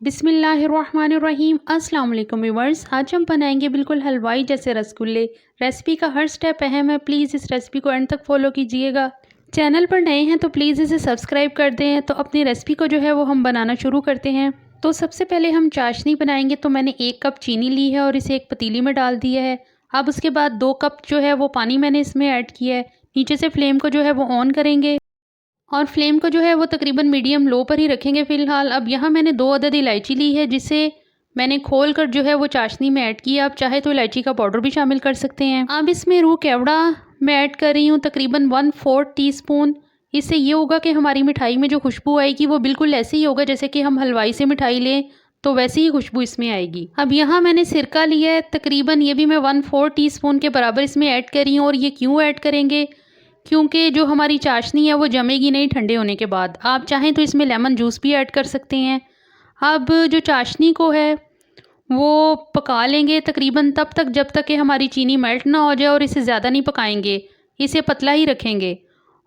बिस्मिल्लाहिर्रहमानिर्रहीम। अस्सलाम वालेकुम व्यूअर्स, आज हम बनाएंगे बिल्कुल हलवाई जैसे रसगुल्ले। रेसिपी का हर स्टेप अहम है, प्लीज़ इस रेसिपी को एंड तक फॉलो कीजिएगा। चैनल पर नए हैं तो प्लीज़ इसे सब्सक्राइब कर दें। तो अपनी रेसिपी को जो है वो हम बनाना शुरू करते हैं। तो सबसे पहले हम चाशनी बनाएंगे। तो मैंने 1 कप चीनी ली है और इसे एक पतीली में डाल दिया है। अब उसके बाद 2 कप जो है वो पानी मैंने इसमें ऐड किया है। नीचे से फ्लेम को जो है वो ऑन करेंगे और फ्लेम को जो है वो तकरीबन मीडियम लो पर ही रखेंगे फ़िलहाल। अब यहाँ मैंने 2 अदद इलायची ली है, जिसे मैंने खोल कर जो है वो चाशनी में ऐड किया। आप चाहे तो इलायची का पाउडर भी शामिल कर सकते हैं। अब इसमें रूह केवड़ा मैं ऐड कर रही हूँ तकरीबन 1/4 टीस्पून। इससे ये होगा कि हमारी मिठाई में जो खुशबू आएगी वो बिल्कुल ऐसे ही होगा जैसे कि हम हलवाई से मिठाई लें, तो वैसी ही खुशबू इसमें आएगी। अब यहाँ मैंने सिरका लिया है तकरीबन, ये भी मैं 1/4 टीस्पून के बराबर इसमें ऐड कर रही हूँ। और ये क्यों ऐड करेंगे, क्योंकि जो हमारी चाशनी है वो जमेगी नहीं ठंडे होने के बाद। आप चाहें तो इसमें लेमन जूस भी ऐड कर सकते हैं। अब जो चाशनी को है वो पका लेंगे तकरीबन तब तक जब तक कि हमारी चीनी मेल्ट ना हो जाए, और इसे ज़्यादा नहीं पकाएंगे, इसे पतला ही रखेंगे।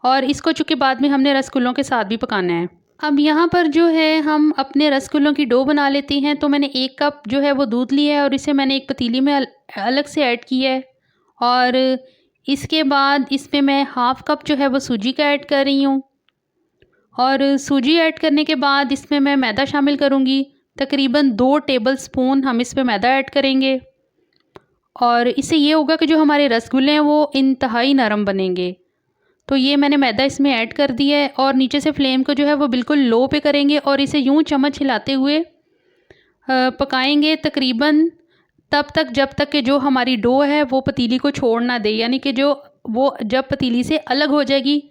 और इसको चूँकि बाद में हमने रसगुल्लों के साथ भी पकाना है। अब यहाँ पर जो है हम अपने रसगुल्लों की डो बना लेते हैं। तो मैंने 1 कप जो है वो दूध लिया है और इसे मैंने एक पतीली में अलग से ऐड किया है। और इसके बाद इसमें मैं 1/2 कप जो है वो सूजी का ऐड कर रही हूँ। और सूजी ऐड करने के बाद इसमें मैं मैदा शामिल करूँगी। तकरीबन 2 टेबलस्पून हम इसमें मैदा ऐड करेंगे। और इससे ये होगा कि जो हमारे रसगुल्ले हैं वो इंतहाई नरम बनेंगे। तो ये मैंने मैदा इसमें ऐड कर दिया है और नीचे से फ्लेम को जो है वो बिल्कुल लो पे करेंगे और इसे यूं चम्मच हिलाते हुए पकाएंगे तकरीबन तब तक जब तक कि जो हमारी डो है वो पतीली को छोड़ ना दे, यानी कि जो वो जब पतीली से अलग हो जाएगी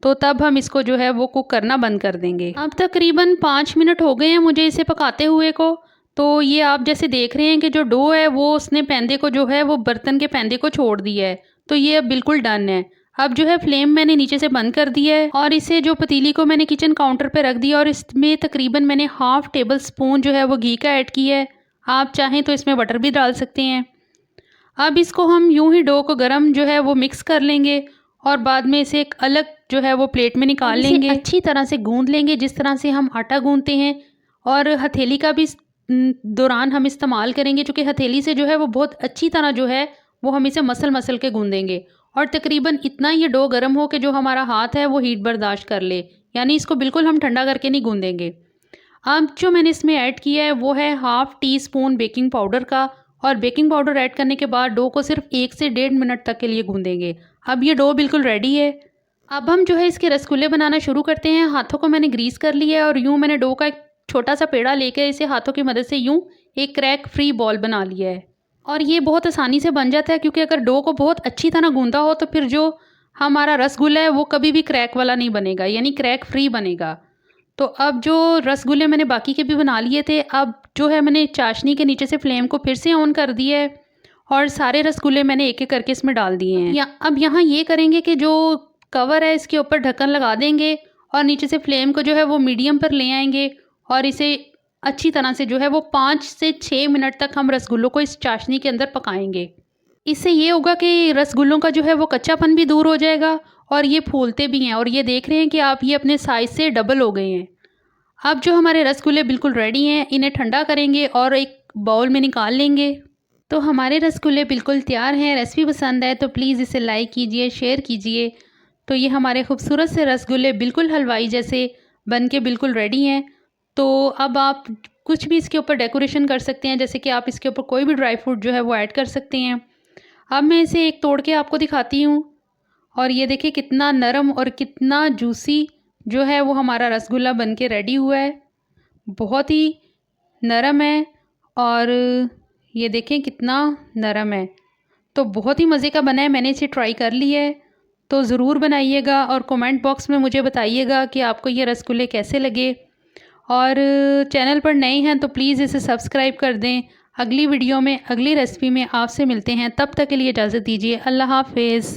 तो तब हम इसको जो है वो कुक करना बंद कर देंगे। अब तकरीबन 5 मिनट हो गए हैं मुझे इसे पकाते हुए को। तो ये आप जैसे देख रहे हैं कि जो डो है वो उसने पैंदे को जो है वो बर्तन के पैंदे को छोड़ दिया है। तो ये अब बिल्कुल डन है। अब जो है फ्लेम मैंने नीचे से बंद कर दिया है और इसे जो पतीली को मैंने किचन काउंटर पे रख दिया और इसमें तकरीबन मैंने 1/2 टेबलस्पून जो है वो घी का ऐड किया है। आप चाहें तो इसमें बटर भी डाल सकते हैं। अब इसको हम यूं ही डो को गरम जो है वो मिक्स कर लेंगे और बाद में इसे एक अलग जो है वो प्लेट में निकाल लेंगे। अच्छी तरह से गूंद लेंगे जिस तरह से हम आटा गूंदते हैं। और हथेली का भी दौरान हम इस्तेमाल करेंगे, क्योंकि हथेली से जो है वो बहुत अच्छी तरह जो है वो हम इसे मसल मसल के गूंदेंगे। और तकरीबन इतना ये डो गर्म हो कि जो हमारा हाथ है वो हीट बर्दाश्त कर ले, यानी इसको बिल्कुल हम ठंडा करके नहीं गूंदेंगे। अब जो मैंने इसमें ऐड किया है वो है 1/2 टीस्पून बेकिंग पाउडर का। और बेकिंग पाउडर ऐड करने के बाद डो को सिर्फ 1 से 1.5 मिनट तक के लिए गूंदेंगे। अब ये डो बिल्कुल रेडी है। अब हम जो है इसके रसगुल्ले बनाना शुरू करते हैं। हाथों को मैंने ग्रीस कर लिया है और यूँ मैंने डो का एक छोटा सा पेड़ा लेकर इसे हाथों की मदद से यूँ एक क्रैक फ्री बॉल बना लिया है। और ये बहुत आसानी से बन जाता है, क्योंकि अगर डो को बहुत अच्छी तरह गूंदा हो तो फिर जो हमारा रसगुल्ला है वो कभी भी क्रैक वाला नहीं बनेगा, यानी क्रैक फ्री बनेगा। तो अब जो रसगुल्ले मैंने बाकी के भी बना लिए थे, अब जो है मैंने चाशनी के नीचे से फ्लेम को फिर से ऑन कर दिया है और सारे रसगुल्ले मैंने एक एक करके इसमें डाल दिए हैं। अब यहाँ ये करेंगे कि जो कवर है इसके ऊपर ढक्कन लगा देंगे और नीचे से फ्लेम को जो है वो मीडियम पर ले आएंगे और इसे अच्छी तरह से जो है वो 5 से 6 मिनट तक हम रसगुल्लों को इस चाशनी के अंदर पकाएंगे। इससे ये होगा कि रसगुल्लों का जो है वो कच्चापन भी दूर हो जाएगा और ये फूलते भी हैं। और ये देख रहे हैं कि आप ये अपने साइज़ से डबल हो गए हैं। अब जो हमारे रसगुल्ले बिल्कुल रेडी हैं, इन्हें ठंडा करेंगे और एक बाउल में निकाल लेंगे। तो हमारे रसगुल्ले बिल्कुल तैयार हैं। रेसिपी पसंद आए तो प्लीज़ इसे लाइक कीजिए, शेयर कीजिए। तो ये हमारे खूबसूरत से रसगुल्ले बिल्कुल हलवाई जैसे बन के बिल्कुल रेडी हैं। तो अब आप कुछ भी इसके ऊपर डेकोरेशन कर सकते हैं, जैसे कि आप इसके ऊपर कोई भी ड्राई फ्रूट जो है वो ऐड कर सकते हैं। अब मैं इसे एक तोड़ के आपको दिखाती हूँ। और ये देखिए कितना नरम और कितना जूसी जो है वो हमारा रसगुल्ला बन के रेडी हुआ है। बहुत ही नरम है और ये देखें कितना नरम है। तो बहुत ही मज़े का बना है। मैंने इसे ट्राई कर लिया है, तो ज़रूर बनाइएगा और कमेंट बॉक्स में मुझे बताइएगा कि आपको ये रसगुल्ले कैसे लगे। और चैनल पर नए हैं तो प्लीज़ इसे सब्सक्राइब कर दें। अगली वीडियो में अगली रेसिपी में आपसे मिलते हैं, तब तक के लिए इजाज़त दीजिए। अल्लाह हाफ़िज़।